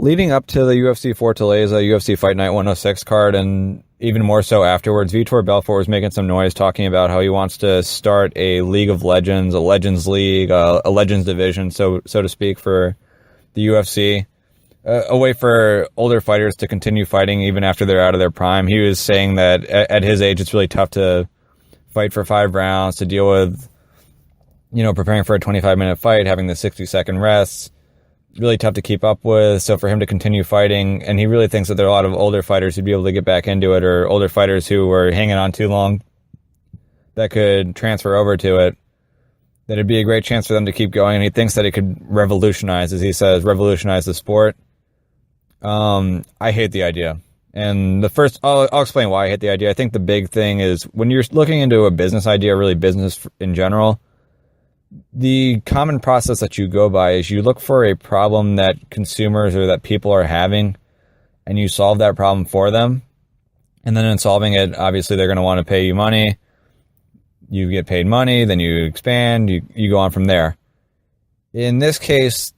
Leading up to the UFC Fortaleza UFC Fight Night 106 card, and even more so afterwards, Vitor Belfort was making some noise talking about how he wants to start a League of Legends, a Legends League, a Legends division, so to speak, for the UFC. A way for older fighters to continue fighting even after they're out of their prime. He was saying that at his age, it's really tough to fight for 5 rounds, to deal with, preparing for a 25-minute fight, having the 60-second rests. Really tough to keep up with, so for him to continue fighting, and he really thinks that there are a lot of older fighters who'd be able to get back into it, or older fighters who were hanging on too long that could transfer over to it, that it'd be a great chance for them to keep going, and he thinks that it could revolutionize, as he says, revolutionize the sport. I hate the idea. And I'll explain why I hate the idea. I think the big thing is when you're looking into a business idea, really business in general, the common process that you go by is you look for a problem that consumers or that people are having, and you solve that problem for them. And then in solving it, obviously they're going to want to pay you money. You get paid money, then you expand, you go on from there. In this case,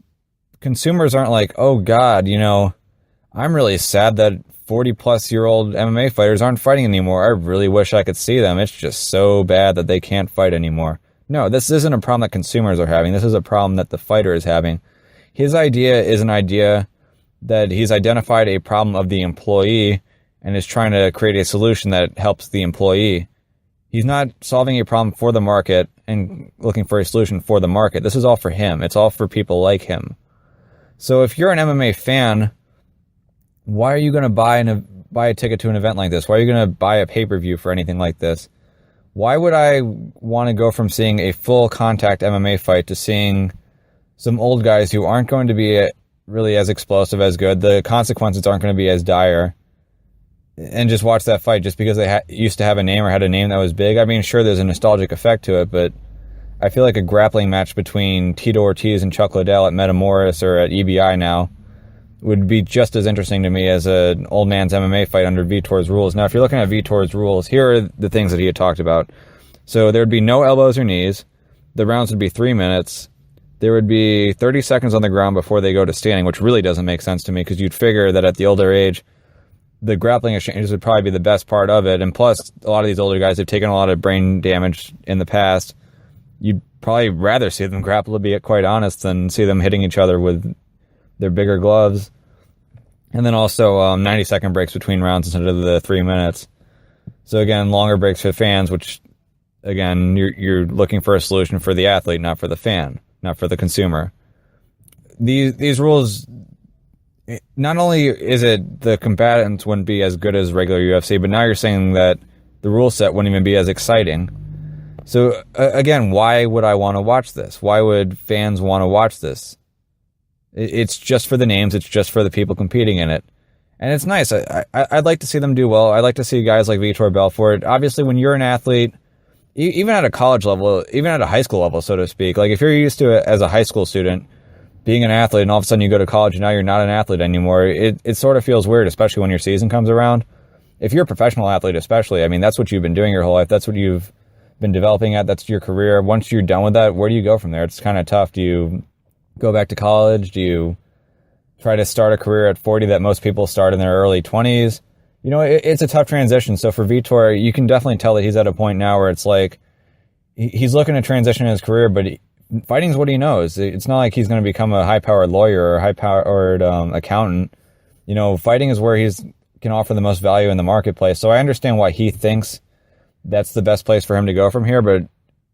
consumers aren't like, oh God, I'm really sad that 40-plus-year-old MMA fighters aren't fighting anymore. I really wish I could see them. It's just so bad that they can't fight anymore. No, this isn't a problem that consumers are having. This is a problem that the fighter is having. His idea is an idea that he's identified a problem of the employee and is trying to create a solution that helps the employee. He's not solving a problem for the market and looking for a solution for the market. This is all for him. It's all for people like him. So if you're an MMA fan, why are you going to buy a ticket to an event like this? Why are you going to buy a pay-per-view for anything like this? Why would I want to go from seeing a full contact MMA fight to seeing some old guys who aren't going to be really as explosive, as good? The consequences aren't going to be as dire. And just watch that fight just because they used to have a name or had a name that was big. I mean, sure, there's a nostalgic effect to it, but I feel like a grappling match between Tito Ortiz and Chuck Liddell at Metamoris or at EBI now would be just as interesting to me as an old man's MMA fight under Vitor's rules. Now, if you're looking at Vitor's rules, here are the things that he had talked about. So there would be no elbows or knees. The rounds would be 3 minutes. There would be 30 seconds on the ground before they go to standing, which really doesn't make sense to me because you'd figure that at the older age, the grappling exchanges would probably be the best part of it. And plus, a lot of these older guys have taken a lot of brain damage in the past. You'd probably rather see them grapple, to be quite honest, than see them hitting each other with their bigger gloves. And then also 90-second breaks between rounds instead of the 3 minutes. So again, longer breaks for fans, which, again, you're looking for a solution for the athlete, not for the fan, not for the consumer. These rules, not only is it the combatants wouldn't be as good as regular UFC, but now you're saying that the rule set wouldn't even be as exciting. So again, why would I want to watch this? Why would fans want to watch this? It's just for the names. It's just for the people competing in it. And it's nice. I'd like to see them do well. I'd like to see guys like Vitor Belfort. Obviously, when you're an athlete, even at a college level, even at a high school level, so to speak, like if you're used to it as a high school student, being an athlete, and all of a sudden you go to college and now you're not an athlete anymore, it sort of feels weird, especially when your season comes around. If you're a professional athlete especially, I mean, that's what you've been doing your whole life. That's what you've been developing at. That's your career. Once you're done with that, where do you go from there? It's kind of tough. Do you go back to college? Do you try to start a career at 40 that most people start in their early 20s? It's a tough transition. So for Vitor, you can definitely tell that he's at a point now where it's like he's looking to transition in his career, but fighting is what he knows. It's not like he's going to become a high-powered lawyer or a high-powered accountant. Fighting is where he's can offer the most value in the marketplace. So I understand why he thinks that's the best place for him to go from here, but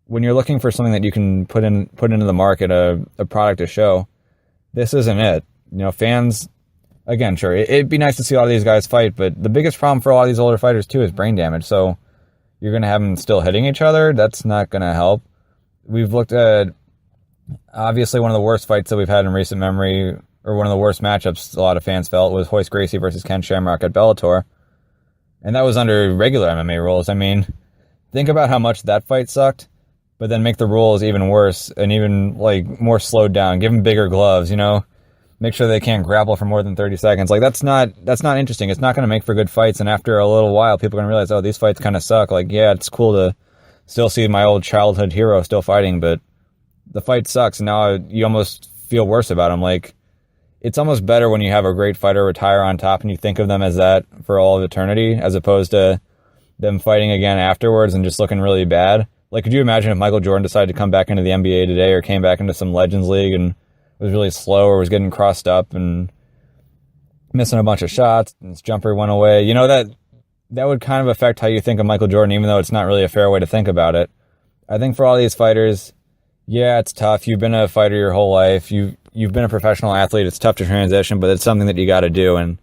when you're looking for something that you can put into the market, a product to show, this isn't it. Fans, again, sure, it'd be nice to see a lot of these guys fight, but the biggest problem for a lot of these older fighters, too, is brain damage. So you're going to have them still hitting each other. That's not going to help. We've looked at, obviously, one of the worst fights that we've had in recent memory, or one of the worst matchups a lot of fans felt, was Royce Gracie versus Ken Shamrock at Bellator. And that was under regular MMA rules. I mean, think about how much that fight sucked. But then make the rules even worse and even more slowed down. Give them bigger gloves, Make sure they can't grapple for more than 30 seconds. That's not interesting. It's not going to make for good fights. And after a little while, people are going to realize, oh, these fights kind of suck. Yeah, it's cool to still see my old childhood hero still fighting, but the fight sucks. And now you almost feel worse about him. it's almost better when you have a great fighter retire on top and you think of them as that for all of eternity, as opposed to them fighting again afterwards and just looking really bad. Like, could you imagine if Michael Jordan decided to come back into the NBA today, or came back into some Legends League and was really slow, or was getting crossed up and missing a bunch of shots and his jumper went away? You know, that would kind of affect how you think of Michael Jordan, even though it's not really a fair way to think about it. I think for all these fighters, yeah, it's tough. You've been a fighter your whole life. You've been a professional athlete. It's tough to transition, but it's something that you got to do. And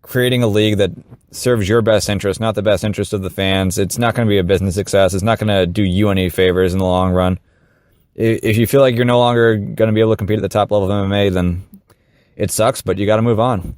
creating a league that serves your best interest, not the best interest of the fans, it's not going to be a business success. It's not going to do you any favors in the long run. If you feel like you're no longer going to be able to compete at the top level of MMA, then it sucks, but you got to move on.